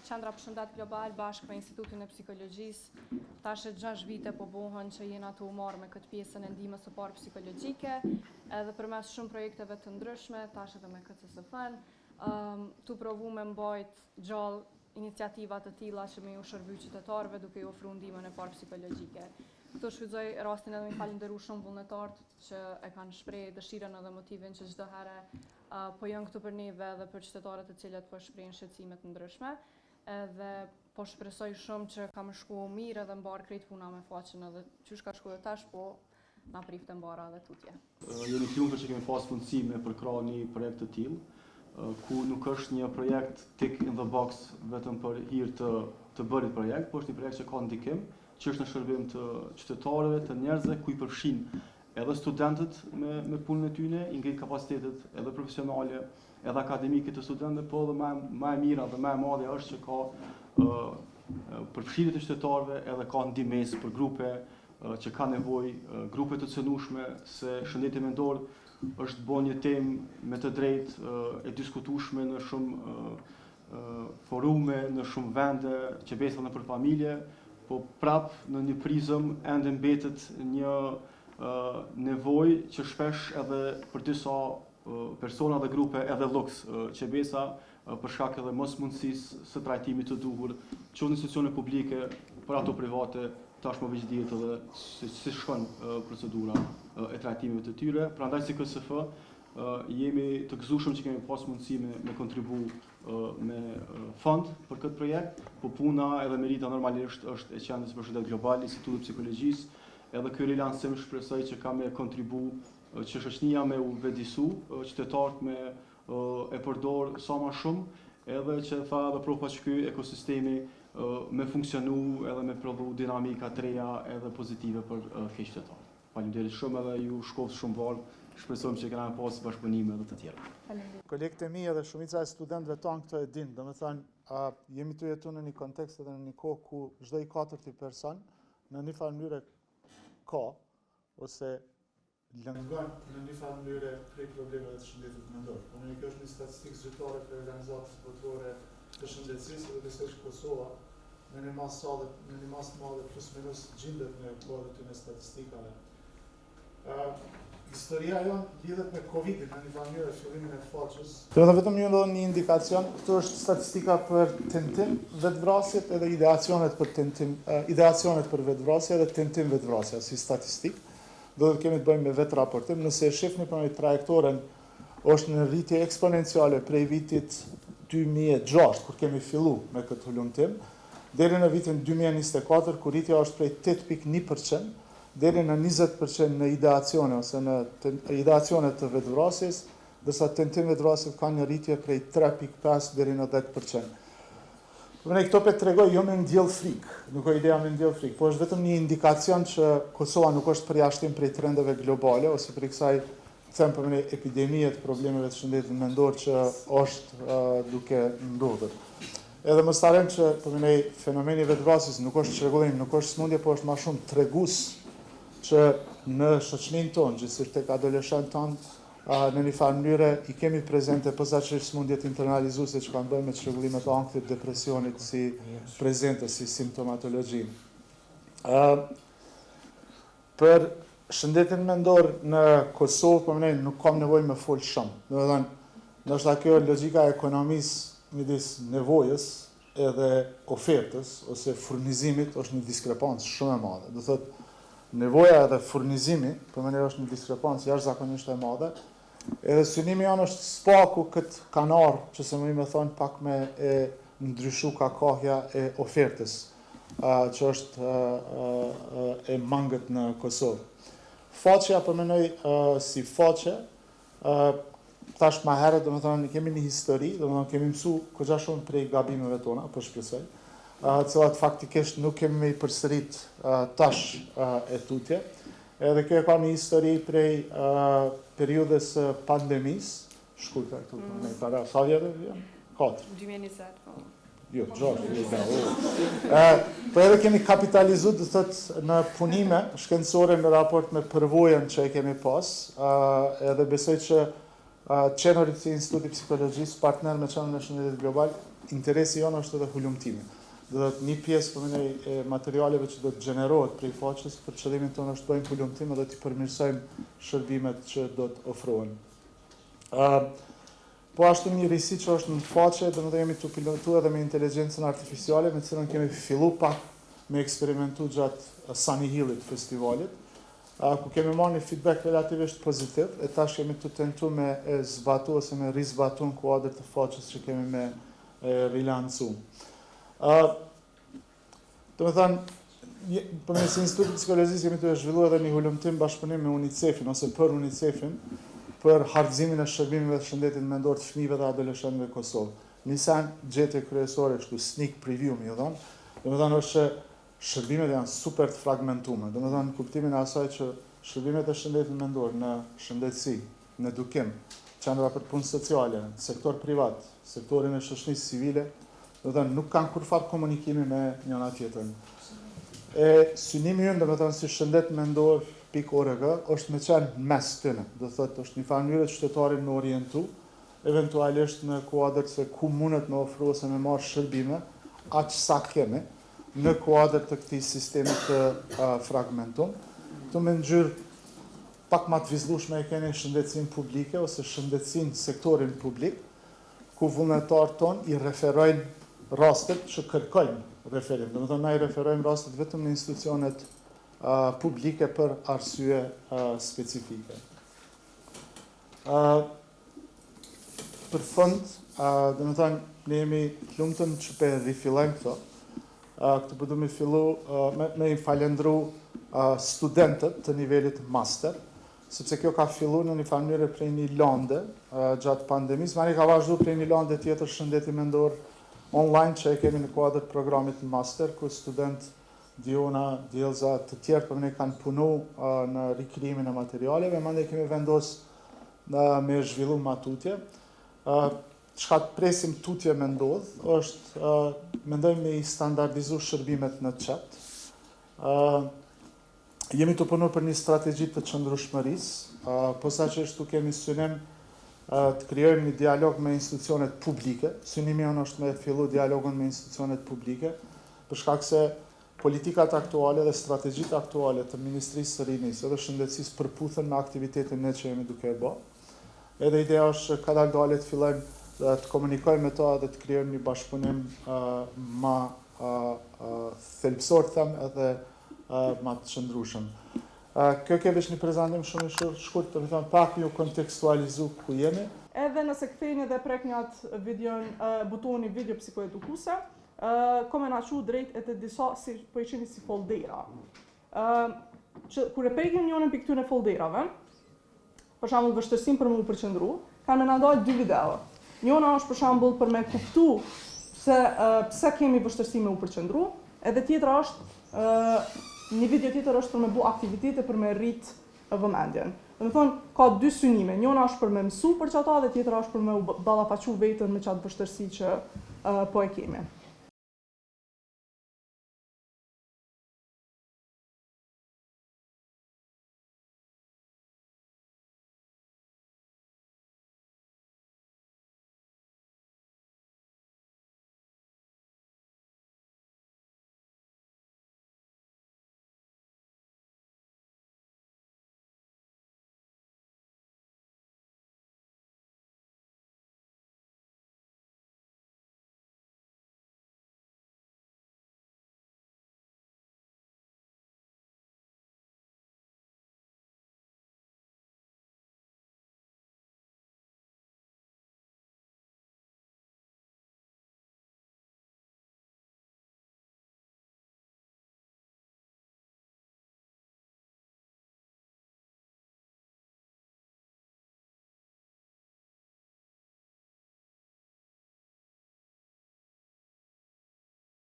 Qendra për Shëndet Global bashkë me Institutin e Psikologjisë, tash e 6 vite po bohen që jena të marrë me këtë pjesën e ndihmës së parë psikologjike, edhe përmes shumë projekteve të ndryshme, tash edhe me KCSF-n, tu provu me mbajt gjallë iniciativa të tilla që me ju shërby qytetarëve duke ju ofruar ndihmën e parë psikologjike. Këtu shfrytëzoj rastin edhe me falenderu shumë vullnetarët që e kanë shprehë dëshirën edhe motivin që çdo herë po janë këtu për neve dhe për qytetarët të cilët po shprehin shqetësime të ndryshme. Edhe po shpresoj shumë që ka më shku mirë edhe mbar krejt puna me faqen edhe qysh ka shku dhe tash, po na prifte mbara edhe tutje. Jeni lumtur që kemi pas mundësi me përkrah një projekt të tillë, ku nuk është një projekt tick in the box vetëm për hir të bërit projekt, por është një projekt që ka ndikim, që është në shërbim të qytetarëve, të njerëzve, ku i përfshin edhe studentët me punën e tyre, i ngrit kapacitetet edhe profesionale, edhe akademike të studentëve, po edhe më e mira dhe më e madhe është që ka përfshirje të qytetarëve, edhe ka ndihmës për grupe që ka nevojë, grupe të cënueshme, se shëndeti mendor është bën një temë me të drejtë e diskutueshme në shumë forume, në shumë vende që beson në për familje, po prap në një prizëm ende mbetet një nevojë që shpesh edhe për disa persona dhe grupe edhe luks që besa për shkak edhe mosmundësisë së trajtimit të duhur që në institucione publike për ato private tashmë veç dihet edhe si shkon procedura e trajtimeve të tyre. Prandaj si KCSF jemi të gëzueshëm që kemi pas mundësi me kontribu me fond për këtë projekt, po puna edhe merita normalisht është e Qendrës për Shëndet Global, Institutit Psikologjisë, edhe ky rilancim shpresoj që ka me kontribu që shoqënia me u vedisu, qytetarët me e përdor sa më shumë, edhe që tha edhe propa që ky ekosistemi me funksionu edhe me prodhu dinamika të reja edhe pozitive për keq qytetarë. Faleminderit shumë edhe ju shkollë shumë valë, shpresojmë që kena pas bashkëpunime edhe të tjera. Kolegët e mi edhe shumica e studentëve tanë këto e dinë, domethënë jemi të jetu në një kontekst edhe në një kohë ku çdo i katërti person në një farë mënyrë ka ose lëngon në një farë mënyrë prej problemeve të shëndetit mendor. Unë kjo është një statistikë zyrtare për organizatës botërore të shëndetësisë dhe besoj që Kosova në një masë të madhe plus minus gjendet në kuadrin e statistikave. Historia jonë lidhet me Covidin në një farë mënyrë fillimin e faqes. Vetëm ju ndodh një indikacion, këtu është statistika për tentim vetvrasjet edhe ideacionet për vetvrasje edhe tentim vetvrasja si statistikë. Do të kemi të bëjmë me vetë raportim. Nëse e shifni për një trajektoren, është në rritje eksponenciale prej vitit 2006, kur kemi fillu me këtë hulumtim, deri në vitin 2024, kur rritja është prej 8.1%, deri në 20% në ideacione, ose në ideacione të vetvrasjes, dërsa tentim vetvrasjes ka një rritje prej 3.5 deri në 10%. Këto pe të tregoj, jo me ndjell frikë, nuk o ideja me ndjell frikë, po është vetëm një indikacion që Kosova nuk është përjashtim prej trendeve globale, ose për kësaj them për një epidemie të problemeve të shëndetit mendor që është duke ndodhur. Edhe mos harrojmë që për një fenomeni vetvrasjes nuk është çrregullim, nuk është smundje, po është më shumë tregues që në shoqërinë tonë, gjithsesi tek adoleshentë tonë, në një farë mënyrë i kemi prezente posaçërisht smundjet internalizuese që kanë bënë me çrregullimet e ankthit, depresionit si prezente si simptomatologji. Për shëndetin mendor në Kosovë, po më nuk kam nevojë me fol shumë. Domethënë, ndoshta kjo logjika e ekonomisë midis nevojës edhe ofertës ose furnizimit është një diskrepancë shumë e madhe. Do thotë nevoja edhe furnizimi, për më është një diskrepancë jashtëzakonisht e madhe. Edhe synimi janë është spaku këtë kanar, që se më thonë pak me ndryshu kakahja e ofertës, që është e mangët në Kosovë. Faqja përmenoj si faqe, tash ma herët, do më thonë, kemi një histori, do më thonë, kemi mësu këgja shumë prej gabimeve tona, për shpresoj, cilat faktikisht nuk kemi me i përsërit tash e tutje. Edhe kjo e ka një histori prej periudës pandemisë, shkurta këtu, me i para, sa vjetë e vjenë? 4. 2020, po. Jo, 6. Po edhe kemi kapitalizu, dhe thëtë, në punime shkencore në raport me përvojën që e kemi pas, edhe besoj që qenorit si Instituti Psikologjisë, partner me qenën e shëndetit global, interesi jonë është edhe hulumtimi. Do të një pjesë përmendej e materialeve që do të gjenerohet prej faqes, për qëllimin tonë është të bëjmë hulumtim edhe të përmirësojmë shërbimet që do të ofrohen. Po ashtu një risi që është në faqe, do të jemi të pilotu edhe me inteligjencën artificiale, me cilën kemi fillu pak me eksperimentu gjatë Sunny Hillit festivalit, ku kemi marrë një feedback relativisht pozitiv, e tash kemi të tentu me zbatu ose me rizbatu në kuadrë të faqes që kemi me rilancu. Do me thënë, përmes Institutit Psikologjisë kemi të zhvillu edhe një hulumtim bashkëpunim me UNICEF-in ose për UNICEF-in për hargjimin e shërbimeve të shëndetit mendor të fëmijëve dhe adoleshentëve në Kosovë. Një sen gjetje kryesore kështu sneak preview më dhënë. Do me thënë është që shërbimet janë super të fragmentuar. Do me thënë kuptimin e asaj që shërbimet e shëndetit mendor në shëndetësi, në edukim, qendra për punë sociale, sektor privat, sektorin e shoqërisë civile, do të thënë nuk kanë kurfar komunikimi me njëra tjetrën. Synimi ynë, do të thënë si shëndet mendor.org është me qenë mes tyne. Do të thotë është një farë mënyrë qytetarin me orientu, eventualisht në kuadër se ku mundet me ofru ose me marrë shërbime, aq sa kemi në kuadër të këtij sistemi të fragmentum. Këtu me ngjyrë pak më të vizhlueshme e keni shëndetësinë publike ose shëndetësinë sektorin publik, ku vullnetarët tonë i referojnë rastet që kërkojnë referim. Do të thonë na i referojmë rastet vetëm në institucionet publike për arsye specifike. Për fund, do të thonë ne jemi të lumtur që po rifillojmë këto. Këtu po do me fillu me i falendru studentët të nivelit master, sepse kjo ka fillu në një farë mënyrë prej një lande gjatë pandemisë, mani ka vazhdu prej një lande tjetër shëndeti mendor online që e kemi në kuadër programit master, ku student Diona, Djelza, të tjerë për ne kanë punu në rikrimin e materialeve, mande kemi vendos me zhvillu matutje. Çka të presim tutje me ndodh, është mendojmë me i standardizu shërbimet në chat. Jemi të punu për një strategji të qëndrueshmërisë, posaçërisht tu kemi synim të krijojmë një dialog me institucionet publike. Synimi jonë është me fillu dialogun me institucionet publike, për shkak se politikat aktuale dhe strategjitë aktuale të Ministrisë së Rinisë dhe Shëndetësisë përputhen me aktivitetin ne që jemi duke e bë. Edhe ideja është që kadal të fillojmë të komunikojmë me ta dhe të krijojmë një bashkëpunim më thelbësor edhe më të qëndrueshëm. Kjo ke vesh një prezantim shumë i shkurt, të thënë pak ju kontekstualizu ku jemi. Edhe nëse ktheheni dhe prekni atë videon, butoni video psikoedukuese, kom e na çu drejt e të disa si po i qeni si foldera. Që kur e prekim njërin pikë këtyre folderave, për shembull vështirësinë për më u përqendru, kanë na dalë dy video. Njëra është për shembull për me kuptu se pse kemi vështirësi me u përqendru, edhe tjetra është një video tjetër është për me bu aktivitete për me rrit vëmendjen. Do të thonë ka dy synime, njëra është për me mësu për çata dhe tjetra është për me u ballafaqu veten me çat vështirësi që po e kemi.